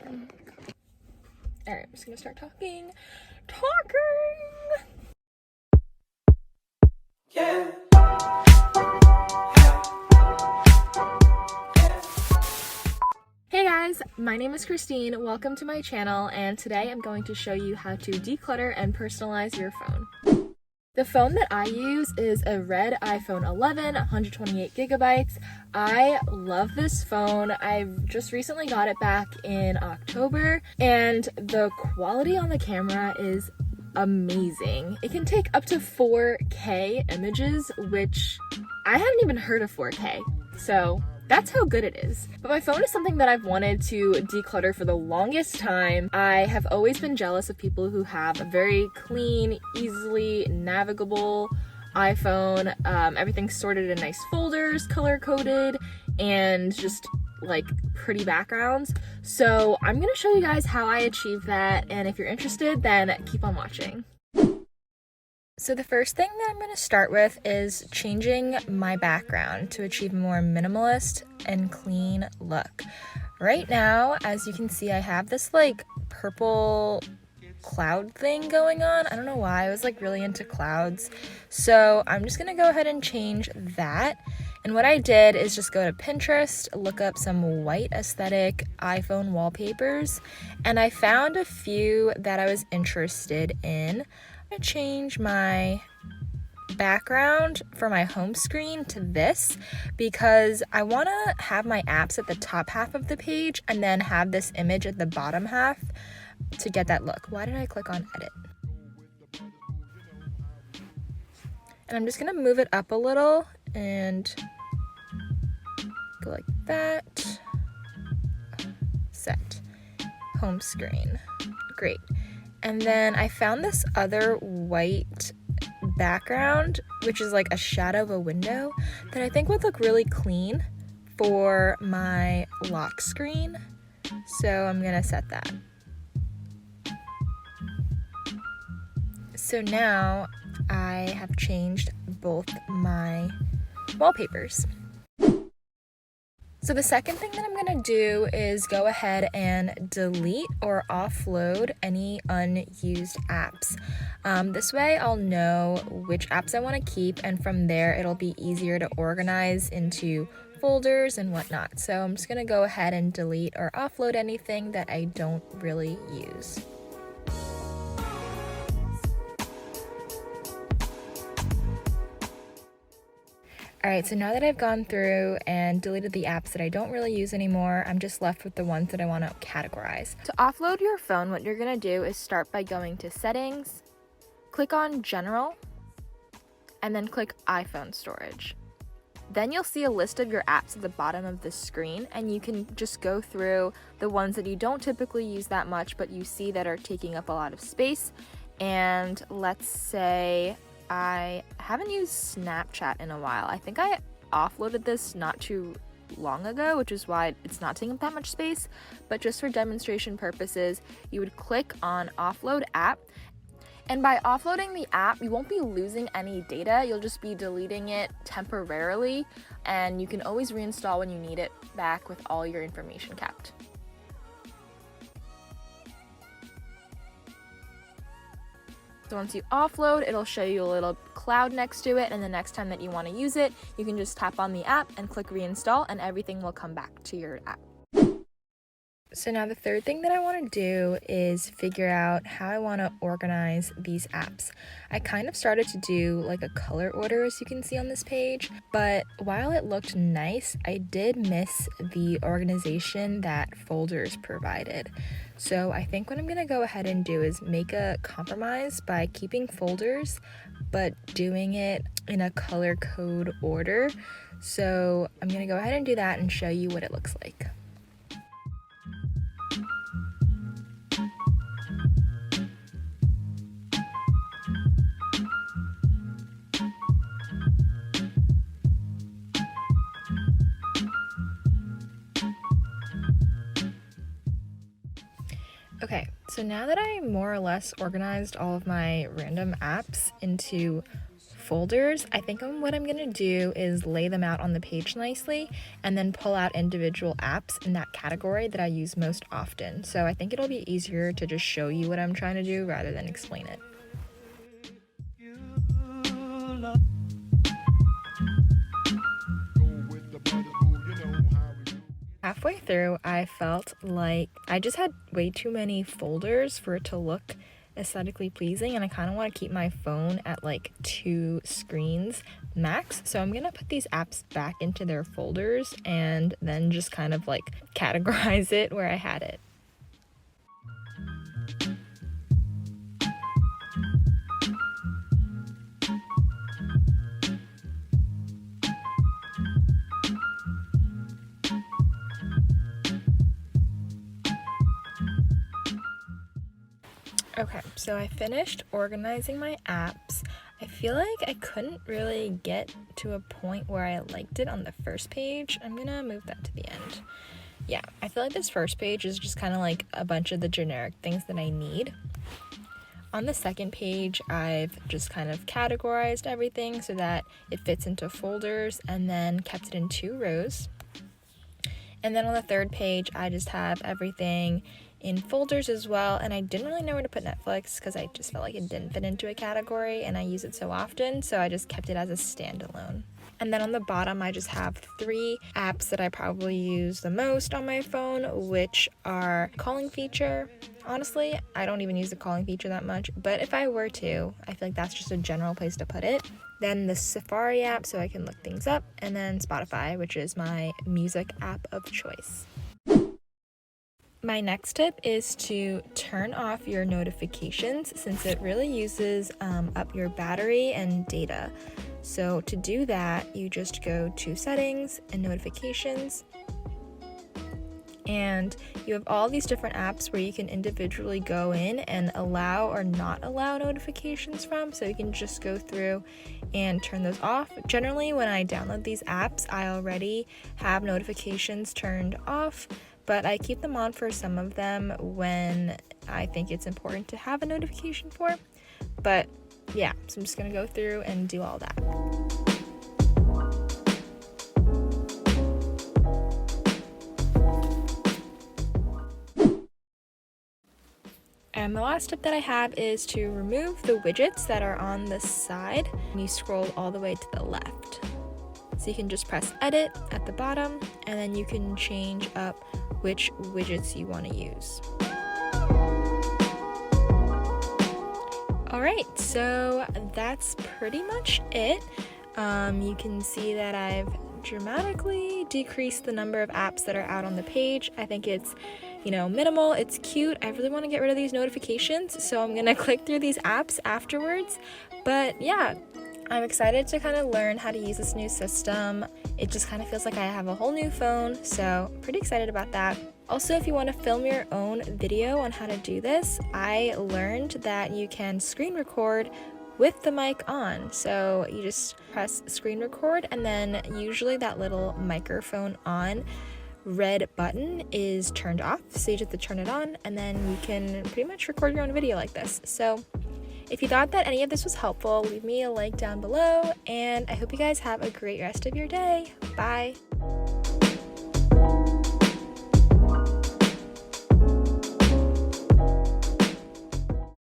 Alright, I'm just gonna start talking. Yeah. Hey guys, my name is Christine. Welcome to my channel, and today I'm going to show you how to declutter and personalize your phone. The phone that I use is a red iPhone 11, 128 gigabytes. I love this phone. I just recently got it back in October, and the quality on the camera is amazing. It can take up to 4K images, which I hadn't even heard of 4K, so that's how good it is. But my phone is something that I've wanted to declutter for the longest time. I have always been jealous of people who have a very clean, easily navigable iPhone. Everything's sorted in nice folders, color-coded, and just like pretty backgrounds. So I'm gonna show you guys how I achieve that, and if you're interested, then keep on watching. So the first thing that I'm going to start with is changing my background to achieve a more minimalist and clean look. Right now, as you can see, I have this like purple cloud thing going on. I don't know why, I was like really into clouds. So I'm just going to go ahead and change that. And what I did is just go to Pinterest, look up some white aesthetic iPhone wallpapers, and I found a few that I was interested in. I'm gonna change my background for my home screen to this because I want to have my apps at the top half of the page and then have this image at the bottom half to get that look. Why did I click on edit? And I'm just gonna move it up a little and go like that. Set. Home screen. Great. And then I found this other white background, which is like a shadow of a window, that I think would look really clean for my lock screen. So I'm gonna set that. So now I have changed both my wallpapers. So the second thing that I'm going to do is go ahead and delete or offload any unused apps. This way I'll know which apps I want to keep, and from there it'll be easier to organize into folders and whatnot. So I'm just going to go ahead and delete or offload anything that I don't really use. Alright, so now that I've gone through and deleted the apps that I don't really use anymore, I'm just left with the ones that I want to categorize. To offload your phone, what you're going to do is start by going to Settings, click on General, and then click iPhone Storage. Then you'll see a list of your apps at the bottom of the screen, and you can just go through the ones that you don't typically use that much, but you see that are taking up a lot of space. And let's say I haven't used Snapchat in a while. I think I offloaded this not too long ago, which is why it's not taking up that much space. But just for demonstration purposes, you would click on Offload App. And by offloading the app, you won't be losing any data. You'll just be deleting it temporarily, and you can always reinstall when you need it back with all your information kept. So once you offload, it'll show you a little cloud next to it, and the next time that you want to use it, you can just tap on the app and click reinstall, and everything will come back to your app. So now the third thing that I want to do is figure out how I want to organize these apps. I kind of started to do like a color order, as you can see on this page, but while it looked nice, I did miss the organization that folders provided. So I think what I'm going to go ahead and do is make a compromise by keeping folders, but doing it in a color code order. So I'm going to go ahead and do that and show you what it looks like. Okay, so now that I more or less organized all of my random apps into folders, I think what I'm gonna do is lay them out on the page nicely and then pull out individual apps in that category that I use most often. So I think it'll be easier to just show you what I'm trying to do rather than explain it. Halfway through, I felt like I just had way too many folders for it to look aesthetically pleasing, and I kind of want to keep my phone at like 2 screens max. So I'm gonna put these apps back into their folders and then just kind of like categorize it where I had it. Okay, so I finished organizing my apps. I feel like I couldn't really get to a point where I liked it on the first page. I'm gonna move that to the end. Yeah, I feel like this first page is just kind of like a bunch of the generic things that I need. On the second page, I've just kind of categorized everything so that it fits into folders and then kept it in 2 rows. And then on the third page, I just have everything in folders as well, and I didn't really know where to put Netflix because I just felt like it didn't fit into a category and I use it so often, so I just kept it as a standalone. And then on the bottom, I just have 3 apps that I probably use the most on my phone, which are calling feature. Honestly, I don't even use the calling feature that much, but if I were to, I feel like that's just a general place to put it. Then the Safari app, so I can look things up, and then Spotify, which is my music app of choice. My next tip is to turn off your notifications since it really uses up your battery and data. So to do that, you just go to settings and notifications, and you have all these different apps where you can individually go in and allow or not allow notifications from, so you can just go through and turn those off. Generally, when I download these apps, I already have notifications turned off, but I keep them on for some of them when I think it's important to have a notification for. But yeah, so I'm just gonna go through and do all that. And the last tip that I have is to remove the widgets that are on the side and you scroll all the way to the left. So you can just press edit at the bottom and then you can change up which widgets you want to use. Alright, so that's pretty much it. You can see that I've dramatically decreased the number of apps that are out on the page. I think it's, minimal, it's cute. I really want to get rid of these notifications, so I'm gonna click through these apps afterwards. But yeah, I'm excited to kind of learn how to use this new system. It just kind of feels like I have a whole new phone, so pretty excited about that. Also, if you want to film your own video on how to do this, I learned that you can screen record with the mic on. So you just press screen record, and then usually that little microphone on red button is turned off, so you just have to turn it on, and then you can pretty much record your own video like this. So if you thought that any of this was helpful, leave me a like down below, and I hope you guys have a great rest of your day. Bye!